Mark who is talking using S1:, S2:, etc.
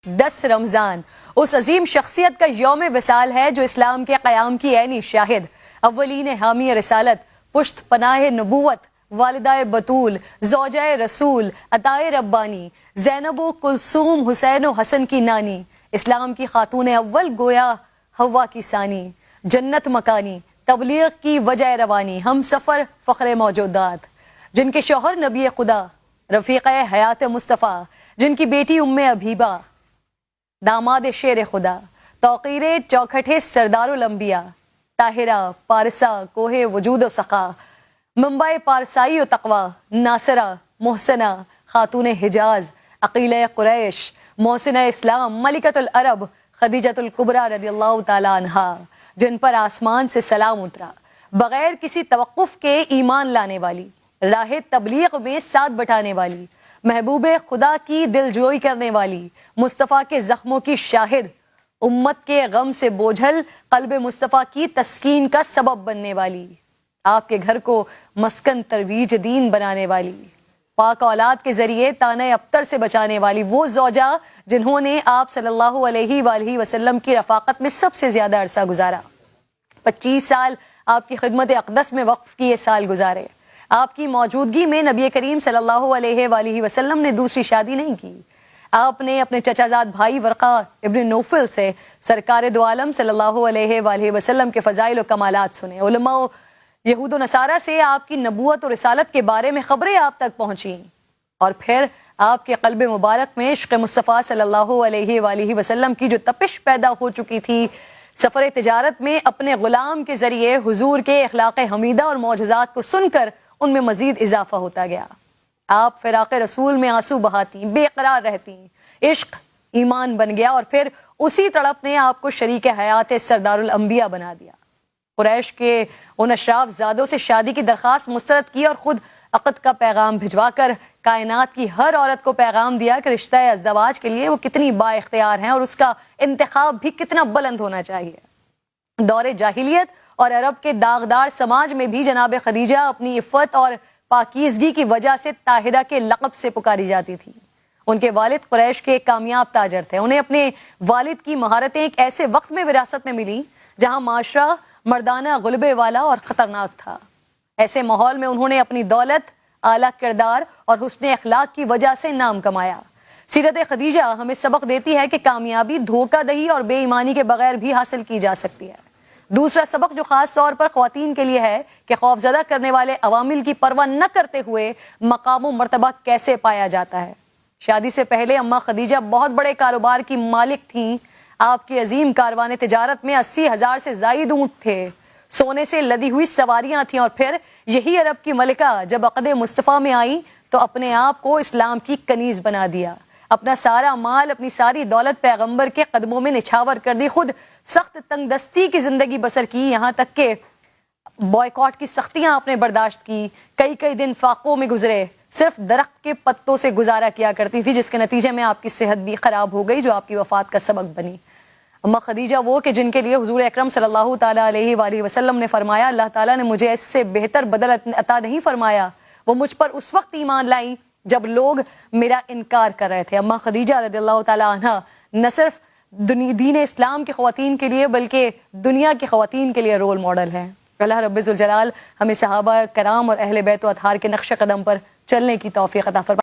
S1: 10 رمضان اس عظیم شخصیت کا یوم وصال ہے جو اسلام کے قیام کی عینی شاہد، اولین حامی رسالت، پشت پناہ نبوت، والدہ بطول، زوجہ رسول، عطائے ربانی، زینب و کلثوم حسین و حسن کی نانی، اسلام کی خاتون اول گویا حوا کی ثانی، جنت مکانی، تبلیغ کی وجہ روانی، ہم سفر فخر موجودات، جن کے شوہر نبی خدا، رفیق حیات مصطفیٰ، جن کی بیٹی ام حبیبہ، داماد شیر خدا، توقیر چوکھٹے سردار الانبیاء، طاہرہ پارسا کوہ وجود و سخا، منبع پارسائی و تقوی، ناصرہ محسنہ خاتون حجاز، عقیلہ قریش، محسنہ اسلام، ملکۃ العرب، خدیجۃ الکبریٰ رضی اللہ تعالی عنہا، جن پر آسمان سے سلام اترا، بغیر کسی توقف کے ایمان لانے والی، راہ تبلیغ میں ساتھ بٹھانے والی، محبوب خدا کی دل جوئی کرنے والی، مصطفیٰ کے زخموں کی شاہد، امت کے غم سے بوجھل قلب مصطفیٰ کی تسکین کا سبب بننے والی، آپ کے گھر کو مسکن ترویج دین بنانے والی، پاک اولاد کے ذریعے طعنہ ابتر سے بچانے والی، وہ زوجہ جنہوں نے آپ صلی اللہ علیہ وآلہ وسلم کی رفاقت میں سب سے زیادہ عرصہ گزارا، 25 سال آپ کی خدمت اقدس میں وقف کیے سال گزارے، آپ کی موجودگی میں نبی کریم صلی اللہ علیہ وآلہ وسلم نے دوسری شادی نہیں کی، آپ نے اپنے چچا زاد بھائی ورقہ ابن نوفل سے سرکار دو عالم صلی اللہ علیہ وآلہ وسلم کے فضائل و کمالات سنے، علماء و یہود و نصارہ سے آپ کی نبوت و رسالت کے بارے میں خبریں آپ تک پہنچیں، اور پھر آپ کے قلب مبارک میں عشق مصطفیٰ صلی اللہ علیہ وآلہ وسلم کی جو تپش پیدا ہو چکی تھی، سفر تجارت میں اپنے غلام کے ذریعے حضور کے اخلاق حمیدہ اور معجزات کو سن کر ان میں مزید اضافہ ہوتا گیا، آپ فراق رسول میں آنسو بہاتی، بے قرار رہتی، عشق ایمان بن گیا، اور پھر اسی تڑپ نے آپ کو شریک حیات سردار الانبیاء بنا دیا، قریش کے ان اشراف زادوں سے شادی کی درخواست مسترد کی اور خود عقد کا پیغام بھجوا کر کائنات کی ہر عورت کو پیغام دیا کہ رشتہ ازدواج کے لیے وہ کتنی با اختیار ہیں اور اس کا انتخاب بھی کتنا بلند ہونا چاہیے۔ دور جاہلیت اور عرب کے داغدار سماج میں بھی جناب خدیجہ اپنی عفت اور پاکیزگی کی وجہ سے طاہرہ کے لقب سے پکاری جاتی تھی۔ ان کے والد قریش کے کامیاب تاجر تھے، انہیں اپنے والد کی مہارتیں ایک ایسے وقت میں وراثت میں ملی جہاں معاشرہ مردانہ غلبے والا اور خطرناک تھا، ایسے ماحول میں انہوں نے اپنی دولت، اعلیٰ کردار اور حسن اخلاق کی وجہ سے نام کمایا۔ سیرت خدیجہ ہمیں سبق دیتی ہے کہ کامیابی دھوکہ دہی اور بے ایمانی کے بغیر بھی حاصل کی جا سکتی ہے۔ دوسرا سبق جو خاص طور پر خواتین کے لیے ہے کہ خوفزدہ کرنے والے عوامل کی پرواہ نہ کرتے ہوئے مقام و مرتبہ کیسے پایا جاتا ہے۔ شادی سے پہلے اماں خدیجہ بہت بڑے کاروبار کی مالک تھیں، آپ کی عظیم کاروان تجارت میں 80,000 سے زائد اونٹ تھے، سونے سے لدی ہوئی سواریاں تھیں، اور پھر یہی عرب کی ملکہ جب عقد مصطفیٰ میں آئی تو اپنے آپ کو اسلام کی کنیز بنا دیا، اپنا سارا مال، اپنی ساری دولت پیغمبر کے قدموں میں نچھاور کر دی، خود سخت تنگ دستی کی زندگی بسر کی، یہاں تک کہ بائیکاٹ کی سختیاں آپ نے برداشت کی، کئی دن فاقوں میں گزرے، صرف درخت کے پتوں سے گزارا کیا کرتی تھی، جس کے نتیجے میں آپ کی صحت بھی خراب ہو گئی جو آپ کی وفات کا سبب بنی۔ اماں خدیجہ وہ کہ جن کے لیے حضور اکرم صلی اللہ تعالیٰ علیہ وآلہ وسلم نے فرمایا اللہ تعالیٰ نے مجھے اس سے بہتر بدل عطا نہیں فرمایا، وہ مجھ پر اس وقت ایمان لائیں جب لوگ میرا انکار کر رہے تھے۔ اماں خدیجہ رضی اللہ تعالیٰ عنہ نہ صرف دین اسلام کی خواتین کے لیے بلکہ دنیا کی خواتین کے لیے رول ماڈل ہیں۔ اللہ رب ذوالجلال ہمیں صحابہ کرام اور اہل بیت و اطہار کے نقش قدم پر چلنے کی توفیق عطا فرمائے۔